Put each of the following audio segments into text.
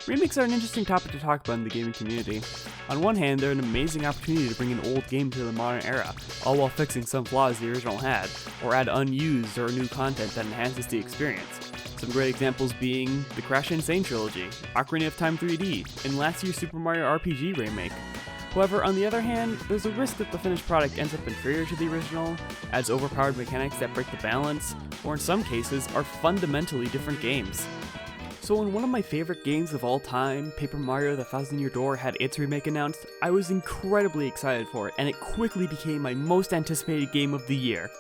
Remakes are an interesting topic to talk about in the gaming community. On one hand, they're an amazing opportunity to bring an old game to the modern era, all while fixing some flaws the original had, or add unused or new content that enhances the experience. Some great examples being the Crash Insane trilogy, Ocarina of Time 3D, and last year's Super Mario RPG remake. However, on the other hand, there's a risk that the finished product ends up inferior to the original, adds overpowered mechanics that break the balance, or in some cases, are fundamentally different games. So when one of my favorite games of all time, Paper Mario: The Thousand-Year Door, had its remake announced, I was incredibly excited for it, and it quickly became my most anticipated game of the year.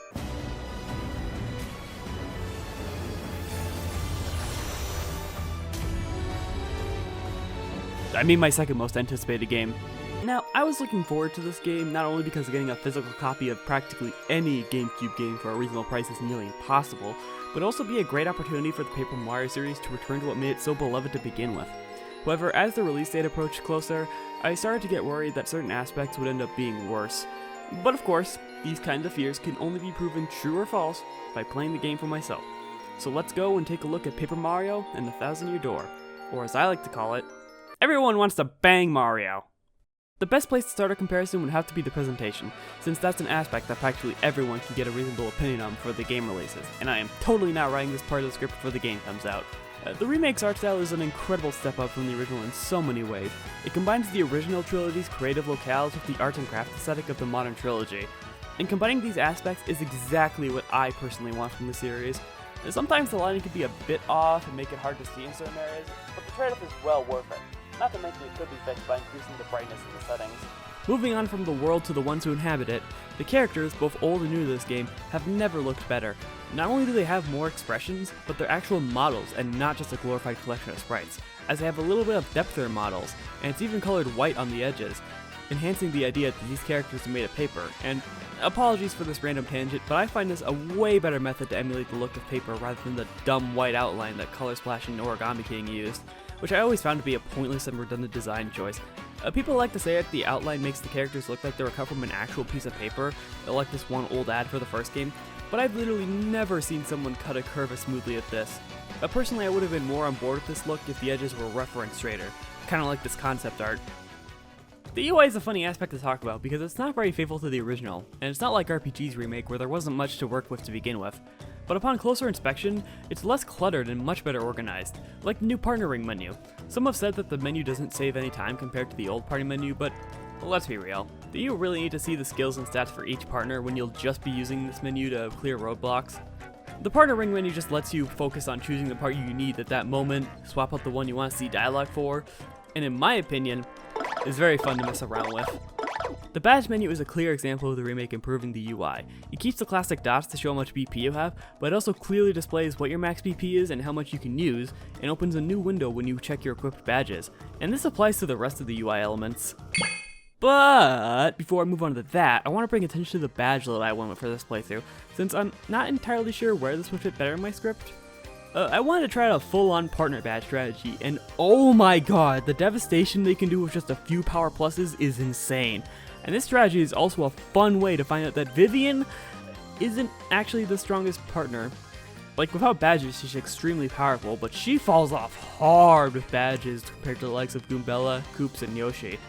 I mean my second most anticipated game. Now, I was looking forward to this game not only because getting a physical copy of practically any Gamecube game for a reasonable price is nearly impossible, but also be a great opportunity for the Paper Mario series to return to what made it so beloved to begin with. However, as the release date approached closer, I started to get worried that certain aspects would end up being worse. But of course, these kinds of fears can only be proven true or false by playing the game for myself. So let's go and take a look at Paper Mario and the Thousand-Year Door, or as I like to call it, everyone wants to bang Mario! The best place to start a comparison would have to be the presentation, since that's an aspect that practically everyone can get a reasonable opinion on before the game releases, and I am totally not writing this part of the script before the game comes out. The remake's art style is an incredible step up from the original in so many ways. It combines the original trilogy's creative locales with the art and craft aesthetic of the modern trilogy, and combining these aspects is exactly what I personally want from the series. Sometimes the lighting can be a bit off and make it hard to see in certain areas, but the trade-off is well worth it. Not to mention it could be fixed by increasing the brightness in the settings. Moving on from the world to the ones who inhabit it, the characters, both old and new to this game, have never looked better. Not only do they have more expressions, but they're actual models and not just a glorified collection of sprites, as they have a little bit of depth to their models, and it's even colored white on the edges, enhancing the idea that these characters are made of paper. And apologies for this random tangent, but I find this a way better method to emulate the look of paper rather than the dumb white outline that Color Splash and Origami King used, which I always found to be a pointless and redundant design choice. People like to say that the outline makes the characters look like they were cut from an actual piece of paper, like this one old ad for the first game, but I've literally never seen someone cut a curve as smoothly as this. Personally, I would have been more on board with this look if the edges were rougher and straighter, kinda like this concept art. The UI is a funny aspect to talk about because it's not very faithful to the original, and it's not like RPG's remake where there wasn't much to work with to begin with. But upon closer inspection, it's less cluttered and much better organized, like the new partnering menu. Some have said that the menu doesn't save any time compared to the old party menu, but let's be real. Do you really need to see the skills and stats for each partner when you'll just be using this menu to clear roadblocks? The partnering menu just lets you focus on choosing the part you need at that moment, swap out the one you want to see dialogue for, and in my opinion, is very fun to mess around with. The badge menu is a clear example of the remake improving the UI. It keeps the classic dots to show how much BP you have, but it also clearly displays what your max BP is and how much you can use, and opens a new window when you check your equipped badges. And this applies to the rest of the UI elements. But before I move on to that, I want to bring attention to the badge that I went with for this playthrough, since I'm not entirely sure where this would fit better in my script. I wanted to try out a full-on partner badge strategy, and oh my god, the devastation they can do with just a few power pluses is insane. And this strategy is also a fun way to find out that Vivian isn't actually the strongest partner. Like, without badges, she's extremely powerful, but she falls off hard with badges compared to the likes of Goombella, Koops, and Yoshi.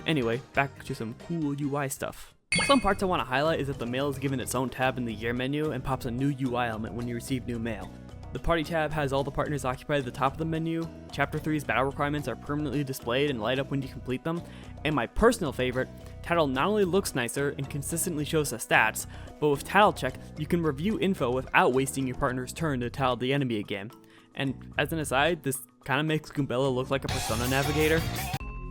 Anyway, back to some cool UI stuff. Some parts I want to highlight is that the mail is given its own tab in the year menu and pops a new UI element when you receive new mail. The party tab has all the partners occupied at the top of the menu, Chapter 3's battle requirements are permanently displayed and light up when you complete them, and my personal favorite, Title not only looks nicer and consistently shows the stats, but with Title Check, you can review info without wasting your partner's turn to tile the enemy again. And as an aside, this kinda makes Goombella look like a Persona navigator.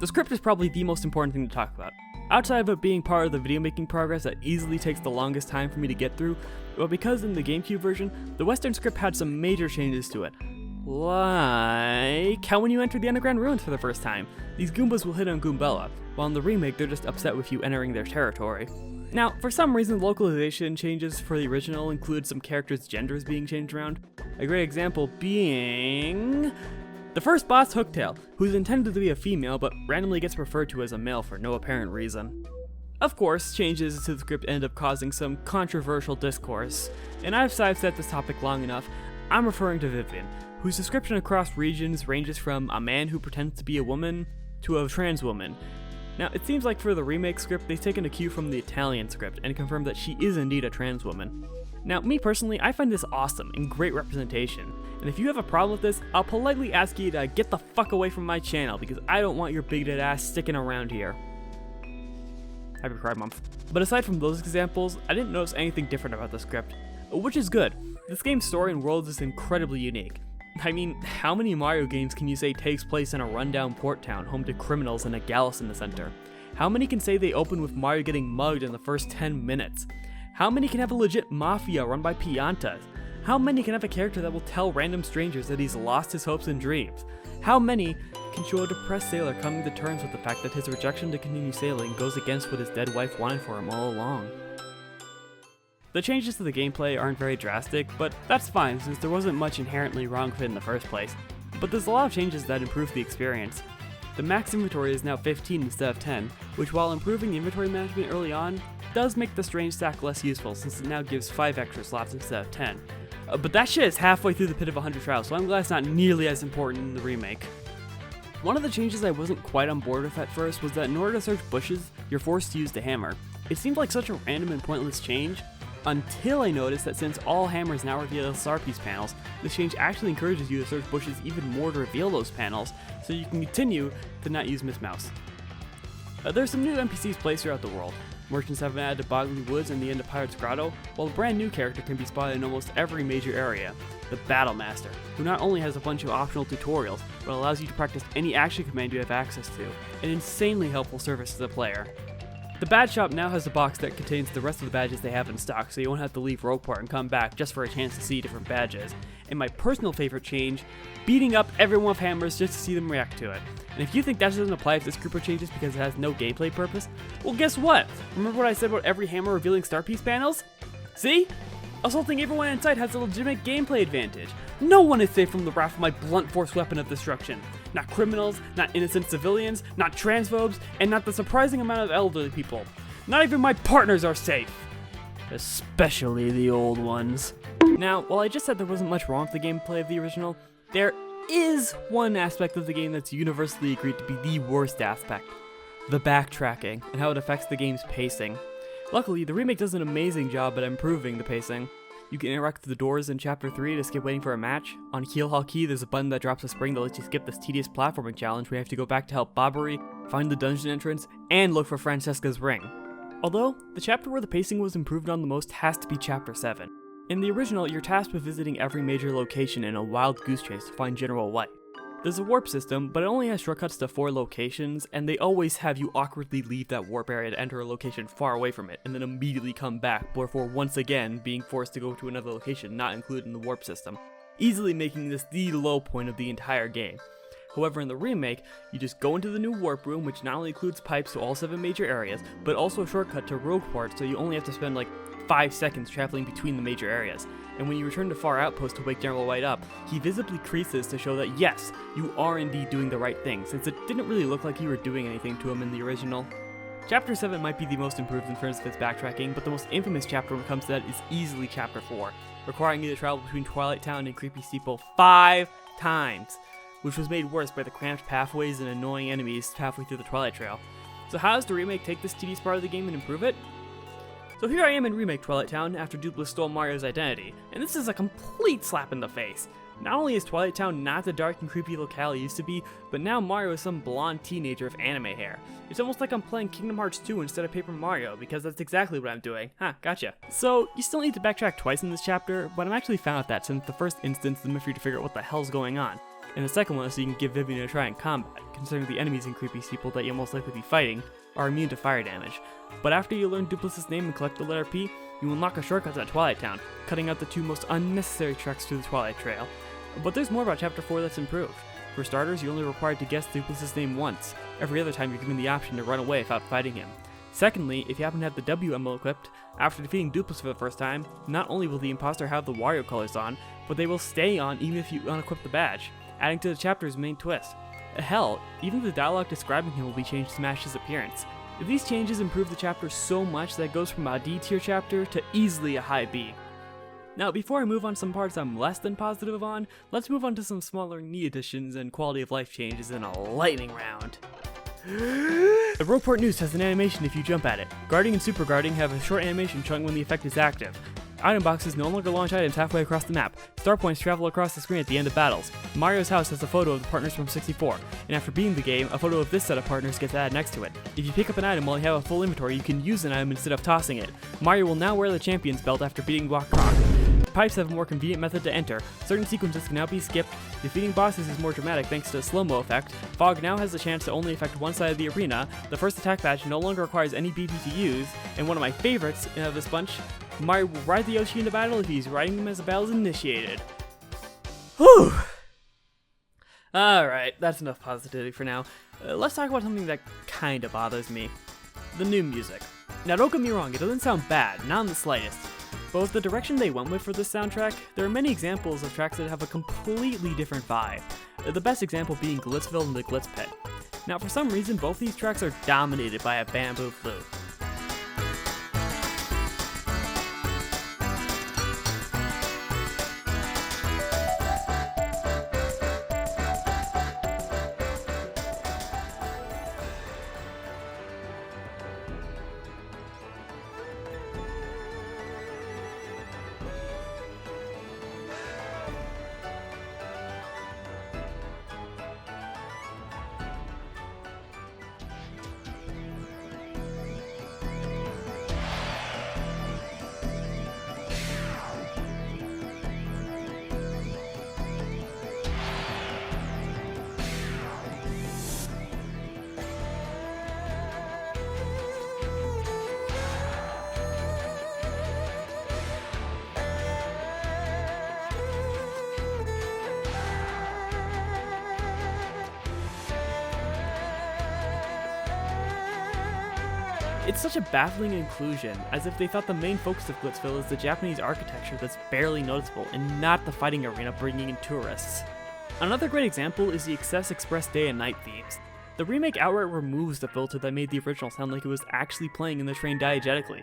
The script is probably the most important thing to talk about. Outside of it being part of the video making progress that easily takes the longest time for me to get through, but because in the Gamecube version, the Western script had some major changes to it. Like how when you enter the underground ruins for the first time, these Goombas will hit on Goombella, while in the remake they're just upset with you entering their territory. Now, for some reason, localization changes for the original include some characters' genders being changed around. A great example being the first boss, Hooktail, who's intended to be a female but randomly gets referred to as a male for no apparent reason. Of course, changes to the script end up causing some controversial discourse, and I've sidestepped this topic long enough. I'm referring to Vivian, whose description across regions ranges from a man who pretends to be a woman to a trans woman. Now, it seems like for the remake script, they've taken a cue from the Italian script and confirmed that she is indeed a trans woman. Now, me personally, I find this awesome and great representation, and if you have a problem with this, I'll politely ask you to get the fuck away from my channel because I don't want your bigoted ass sticking around here. Happy Pride Month. But aside from those examples, I didn't notice anything different about the script, which is good. This game's story and world is incredibly unique. I mean, how many Mario games can you say takes place in a rundown port town home to criminals and a gallus in the center? How many can say they open with Mario getting mugged in the first 10 minutes? How many can have a legit mafia run by piantas? How many can have a character that will tell random strangers that he's lost his hopes and dreams? How many can show a depressed sailor coming to terms with the fact that his rejection to continue sailing goes against what his dead wife wanted for him all along? The changes to the gameplay aren't very drastic, but that's fine since there wasn't much inherently wrong with it in the first place. But there's a lot of changes that improve the experience. The max inventory is now 15 instead of 10, which while improving the inventory management early on, does make the strange stack less useful since it now gives 5 extra slots instead of 10. But that shit is halfway through the Pit of 100 Trials, so I'm glad it's not nearly as important in the remake. One of the changes I wasn't quite on board with at first was that in order to search bushes, you're forced to use the hammer. It seemed like such a random and pointless change, until I noticed that since all hammers now reveal star piece panels, this change actually encourages you to search bushes even more to reveal those panels, so you can continue to not use Miss Mouse. There's some new NPCs placed throughout the world. Merchants have been added to Boggly Woods and the end of Pirate's Grotto, while a brand new character can be spotted in almost every major area, the Battle Master, who not only has a bunch of optional tutorials, but allows you to practice any action command you have access to, an insanely helpful service to the player. The badge shop now has a box that contains the rest of the badges they have in stock, so you won't have to leave Rogueport and come back just for a chance to see different badges. And my personal favorite change, beating up everyone with hammers just to see them react to it. And if you think that doesn't apply to this group of changes because it has no gameplay purpose, well guess what? Remember what I said about every hammer revealing star piece panels? See? Assaulting everyone in sight has a legitimate gameplay advantage. No one is safe from the wrath of my blunt force weapon of destruction. Not criminals, not innocent civilians, not transphobes, and not the surprising amount of elderly people. Not even my partners are safe. Especially the old ones. Now, while I just said there wasn't much wrong with the gameplay of the original, there is one aspect of the game that's universally agreed to be the worst aspect. The backtracking, and how it affects the game's pacing. Luckily, the remake does an amazing job at improving the pacing. You can interact with the doors in Chapter 3 to skip waiting for a match. On Heel Hall Key, there's a button that drops a spring that lets you skip this tedious platforming challenge where you have to go back to help Bobbery, find the dungeon entrance, and look for Francesca's ring. Although, the chapter where the pacing was improved on the most has to be Chapter 7. In the original, you're tasked with visiting every major location in a wild goose chase to find General White. There's a warp system, but it only has shortcuts to 4 locations, and they always have you awkwardly leave that warp area to enter a location far away from it, and then immediately come back, before once again being forced to go to another location not included in the warp system, easily making this the low point of the entire game. However, in the remake, you just go into the new warp room, which not only includes pipes to all 7 major areas, but also a shortcut to Rogueport, so you only have to spend like 5 seconds traveling between the major areas. And when you return to Far Outpost to wake General White up, he visibly creases to show that yes, you are indeed doing the right thing, since it didn't really look like you were doing anything to him in the original. Chapter 7 might be the most improved in terms of its backtracking, but the most infamous chapter when it comes to that is easily Chapter 4, requiring you to travel between Twilight Town and Creepy Steeple 5 times, which was made worse by the cramped pathways and annoying enemies halfway through the Twilight Trail. So how does the remake take this tedious part of the game and improve it? So here I am in Remake Twilight Town after Dupless stole Mario's identity, and this is a complete slap in the face. Not only is Twilight Town not the dark and creepy locale it used to be, but now Mario is some blonde teenager with anime hair. It's almost like I'm playing Kingdom Hearts 2 instead of Paper Mario, because that's exactly what I'm doing. Gotcha. So, you still need to backtrack twice in this chapter, but I'm actually fine with that since the first instance is meant for you to figure out what the hell's going on. And the second one is so you can give Vivian a try in combat, considering the enemies in Creepy Steeple that you'll most likely be fighting are immune to fire damage. But after you learn Dupless's name and collect the letter P, you unlock a shortcut at Twilight Town, cutting out the 2 most unnecessary treks through the Twilight Trail. But there's more about Chapter 4 that's improved. For starters, you're only required to guess Dupless's name once. Every other time you're given the option to run away without fighting him. Secondly, if you happen to have the W emblem equipped, after defeating Dupless for the first time, not only will the imposter have the Wario colors on, but they will stay on even if you unequip the badge, adding to the chapter's main twist. Hell, even the dialogue describing him will be changed to match his appearance. These changes improve the chapter so much that it goes from a D tier chapter to easily a high B. Now, before I move on to some parts I'm less than positive on, let's move on to some smaller neat additions and quality of life changes in a lightning round. The Roadport Noose has an animation if you jump at it. Guarding and Super Guarding have a short animation chunk when the effect is active. Item boxes no longer launch items halfway across the map. Star points travel across the screen at the end of battles. Mario's house has a photo of the partners from 64, and after beating the game, a photo of this set of partners gets added next to it. If you pick up an item while you have a full inventory, you can use an item instead of tossing it. Mario will now wear the champion's belt after beating Block Croc. Pipes have a more convenient method to enter. Certain sequences can now be skipped. Defeating bosses is more dramatic thanks to the slow-mo effect. Fog now has the chance to only affect one side of the arena. The first attack badge no longer requires any BP to use. And one of my favorites of this bunch, Mario will ride the Yoshi into battle if he's riding him as the battle is initiated. Whew! Alright, that's enough positivity for now. Let's talk about something that kinda bothers me. The new music. Now don't get me wrong, it doesn't sound bad, not in the slightest. But with the direction they went with for this soundtrack, there are many examples of tracks that have a completely different vibe. The best example being Glitzville and the Glitz Pit. Now for some reason, both these tracks are dominated by a bamboo flute. It's such a baffling inclusion, as if they thought the main focus of Glitzville is the Japanese architecture that's barely noticeable, and not the fighting arena bringing in tourists. Another great example is the Excess Express Day and Night themes. The remake outright removes the filter that made the original sound like it was actually playing in the train diegetically.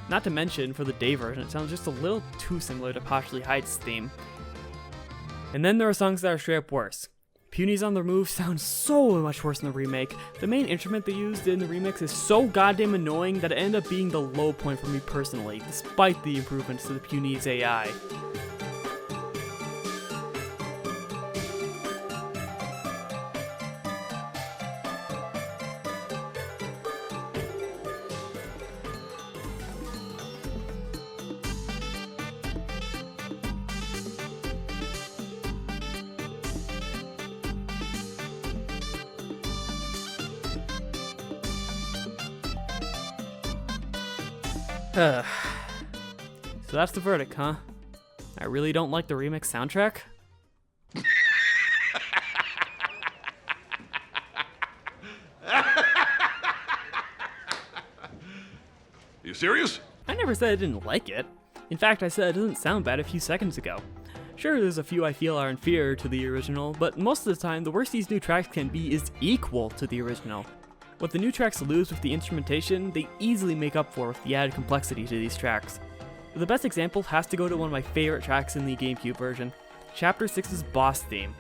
Not to mention, for the day version, it sounds just a little too similar to Partially Hide's theme. And then there are songs that are straight up worse. Puny's On the Move sounds so much worse in the remake. The main instrument they used in the remix is so goddamn annoying that it ended up being the low point for me personally, despite the improvements to the Puny's AI. So that's the verdict, huh? I really don't like the remix soundtrack? You serious? I never said I didn't like it. In fact, I said it doesn't sound bad a few seconds ago. Sure, there's a few I feel are inferior to the original, but most of the time, the worst these new tracks can be is equal to the original. What the new tracks lose with the instrumentation, they easily make up for with the added complexity to these tracks. The best example has to go to one of my favorite tracks in the Gamecube version, Chapter 6's boss theme.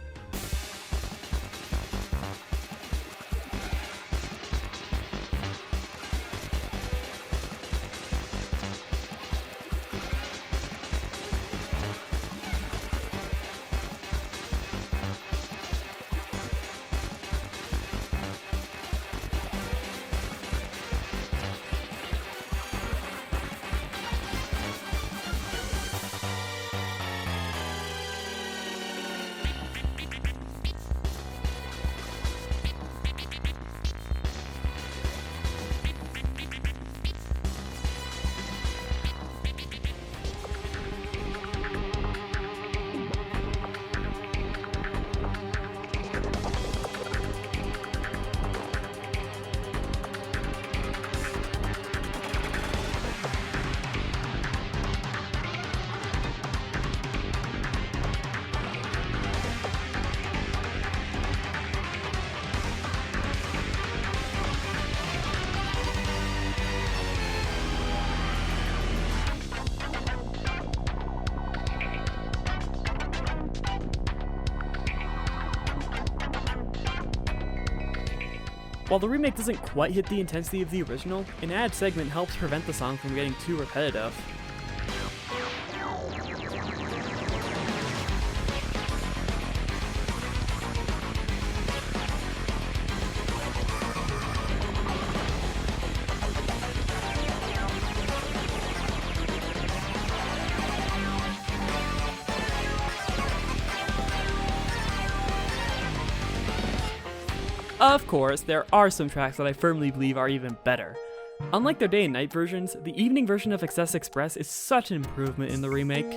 While the remake doesn't quite hit the intensity of the original, an added segment helps prevent the song from getting too repetitive. Of course, there are some tracks that I firmly believe are even better. Unlike their day and night versions, the evening version of Excess Express is such an improvement in the remake.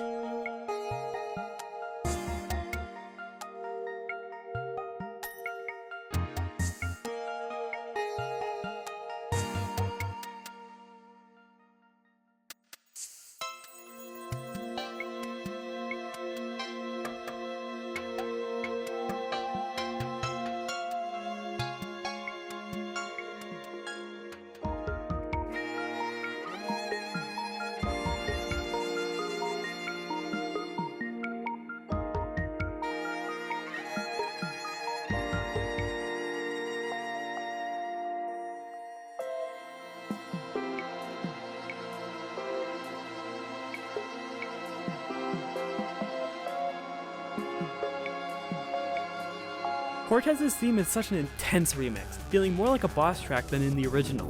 Cortez's theme is such an intense remix, feeling more like a boss track than in the original.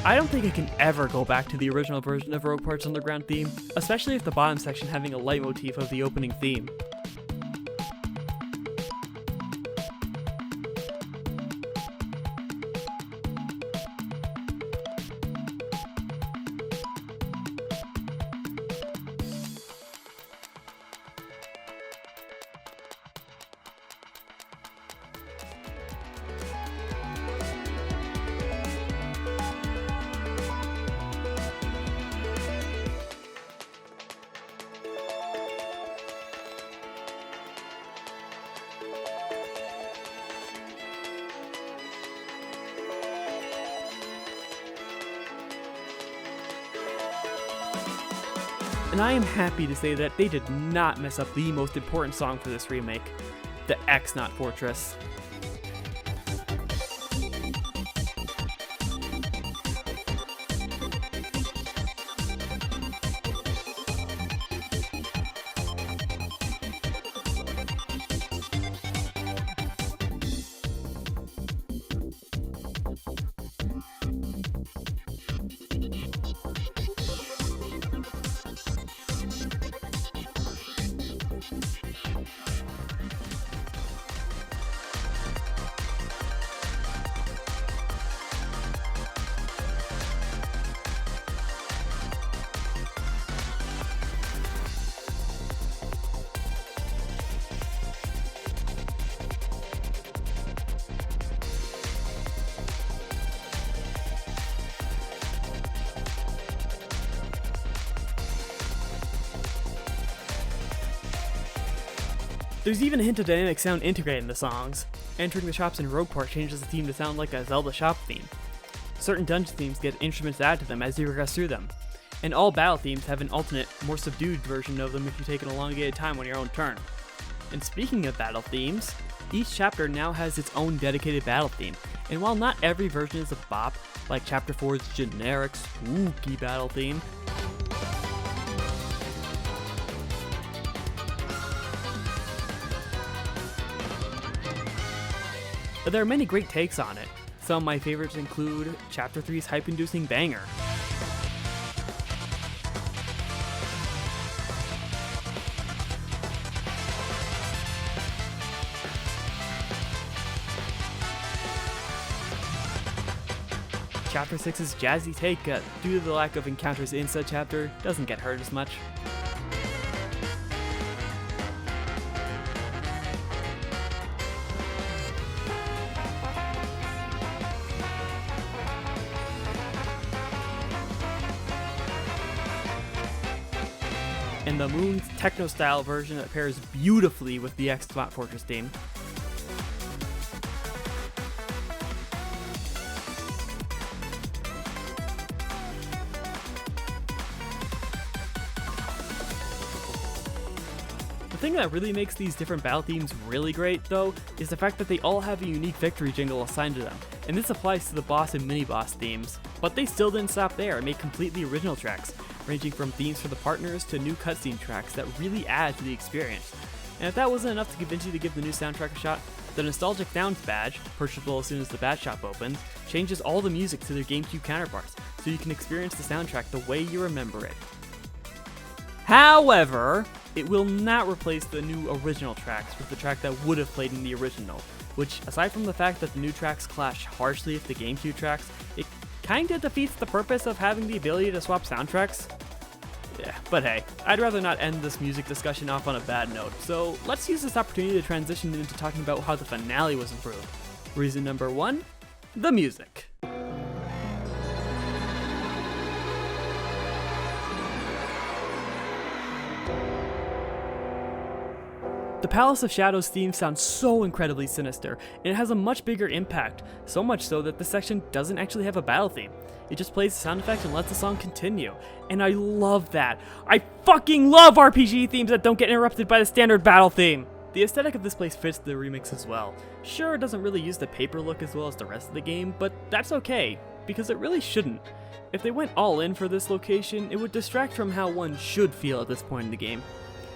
I don't think I can ever go back to the original version of Rogue Part's Underground theme, especially with the bottom section having a leitmotif of the opening theme. And I am happy to say that they did not mess up the most important song for this remake, the X-Naut Fortress. There's even a hint of dynamic sound integrated in the songs. Entering the shops in Rogue Part changes the theme to sound like a Zelda shop theme. Certain dungeon themes get instruments added to them as you progress through them. And all battle themes have an alternate, more subdued version of them if you take an elongated time on your own turn. And speaking of battle themes, each chapter now has its own dedicated battle theme, and while not every version is a bop, like Chapter 4's generic, spooky battle theme, but there are many great takes on it. Some of my favorites include Chapter 3's hype-inducing banger. Chapter 6's jazzy take, due to the lack of encounters in said chapter, doesn't get heard as much. And the Moon's techno-style version that pairs beautifully with the X-Naut Fortress theme. The thing that really makes these different battle themes really great, though, is the fact that they all have a unique victory jingle assigned to them, and this applies to the boss and mini-boss themes. But they still didn't stop there and made completely original tracks, ranging from themes for the partners to new cutscene tracks that really add to the experience. And if that wasn't enough to convince you to give the new soundtrack a shot, the Nostalgic Sounds badge, purchasable as soon as the badge shop opens, changes all the music to their GameCube counterparts, so you can experience the soundtrack the way you remember it. However, it will not replace the new original tracks with the track that would have played in the original, which, aside from the fact that the new tracks clash harshly with the GameCube tracks, it kinda defeats the purpose of having the ability to swap soundtracks. Yeah, but hey, I'd rather not end this music discussion off on a bad note, so let's use this opportunity to transition into talking about how the finale was improved. Reason number 1, the music. The Palace of Shadows theme sounds so incredibly sinister, and it has a much bigger impact, so much so that this section doesn't actually have a battle theme. It just plays the sound effect and lets the song continue, and I love that. I fucking love RPG themes that don't get interrupted by the standard battle theme! The aesthetic of this place fits the remix as well. Sure, it doesn't really use the paper look as well as the rest of the game, but that's okay, because it really shouldn't. If they went all in for this location, it would distract from how one should feel at this point in the game.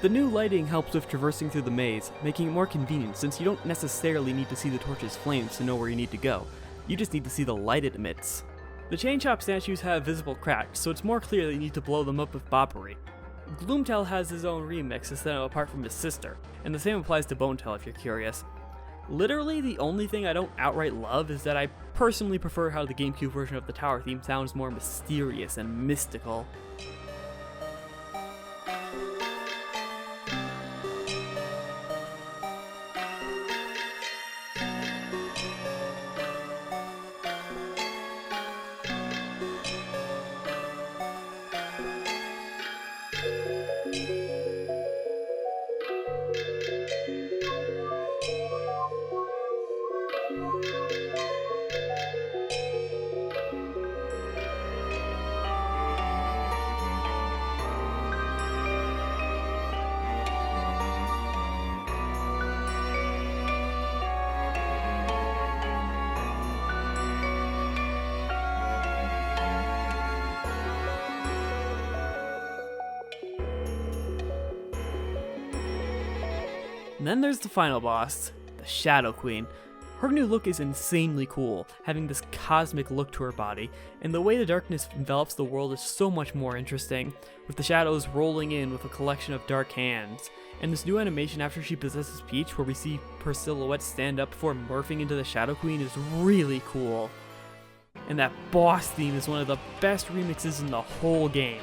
The new lighting helps with traversing through the maze, making it more convenient since you don't necessarily need to see the torch's flames to know where you need to go. You just need to see the light it emits. The chain chomp statues have visible cracks, so it's more clear that you need to blow them up with bobbery. Gloomtail has his own remix to set him apart from his sister, and the same applies to Bonetail if you're curious. Literally, the only thing I don't outright love is that I personally prefer how the GameCube version of the tower theme sounds more mysterious and mystical. And then there's the final boss, the Shadow Queen. Her new look is insanely cool, having this cosmic look to her body, and the way the darkness envelops the world is so much more interesting, with the shadows rolling in with a collection of dark hands. And this new animation after she possesses Peach, where we see her silhouette stand up before morphing into the Shadow Queen, is really cool. And that boss theme is one of the best remixes in the whole game.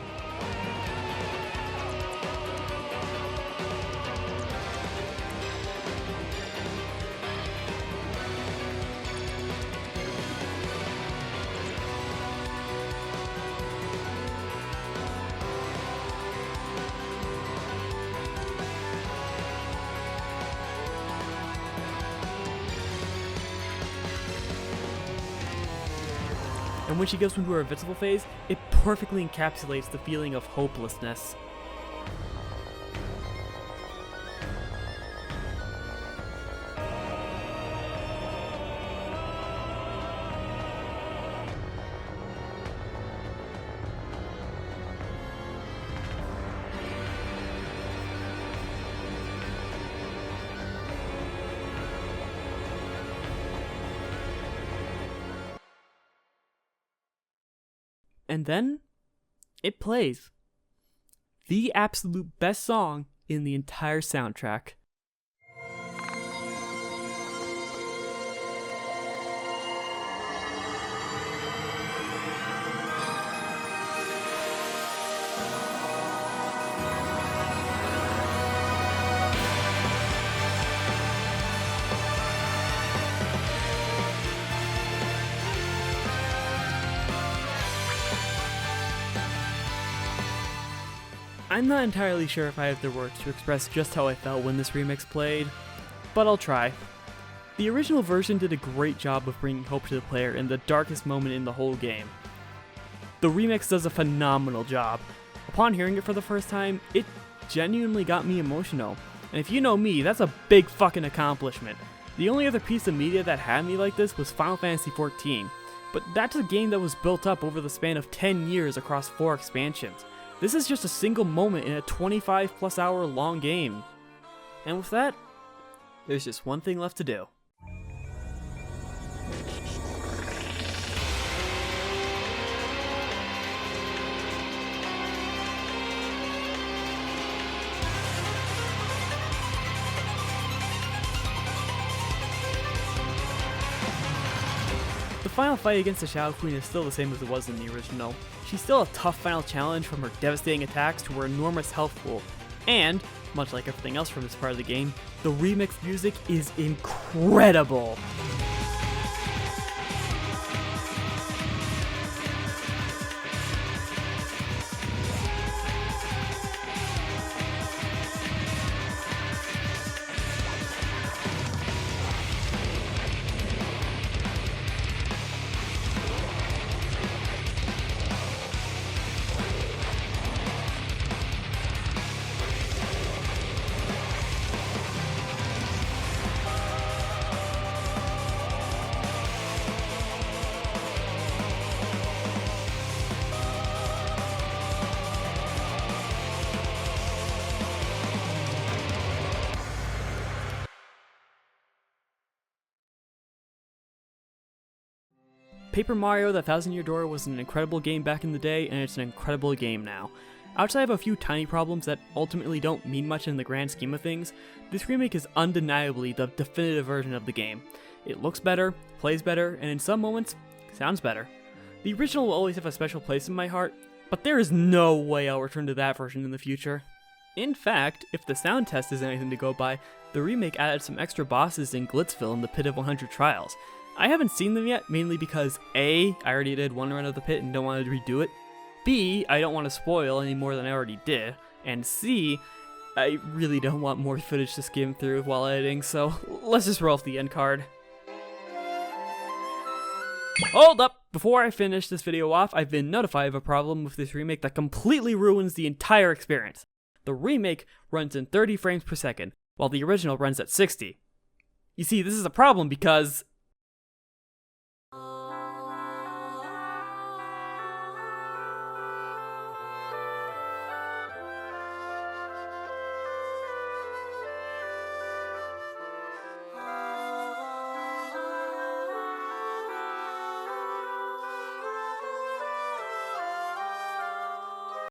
And when she goes into her invincible phase, it perfectly encapsulates the feeling of hopelessness. And then, it plays. The absolute best song in the entire soundtrack. I'm not entirely sure if I have the words to express just how I felt when this remix played, but I'll try. The original version did a great job of bringing hope to the player in the darkest moment in the whole game. The remix does a phenomenal job. Upon hearing it for the first time, it genuinely got me emotional. And if you know me, that's a big fucking accomplishment. The only other piece of media that had me like this was Final Fantasy XIV, but that's a game that was built up over the span of 10 years across 4 expansions. This is just a single moment in a 25+ hour long game. And with that, there's just one thing left to do. The final fight against the Shadow Queen is still the same as it was in the original. She's still a tough final challenge from her devastating attacks to her enormous health pool, and, much like everything else from this part of the game, the remix music is incredible! Paper Mario: The Thousand Year Door was an incredible game back in the day, and it's an incredible game now. Outside of a few tiny problems that ultimately don't mean much in the grand scheme of things, this remake is undeniably the definitive version of the game. It looks better, plays better, and in some moments, sounds better. The original will always have a special place in my heart, but there is no way I'll return to that version in the future. In fact, if the sound test is anything to go by, the remake added some extra bosses in Glitzville in the Pit of 100 Trials. I haven't seen them yet, mainly because A, I already did one run of the pit and don't want to redo it, B, I don't want to spoil any more than I already did, and C, I really don't want more footage to skim through while editing, so let's just roll off the end card. Hold up! Before I finish this video off, I've been notified of a problem with this remake that completely ruins the entire experience. The remake runs in 30 frames per second, while the original runs at 60. You see, this is a problem because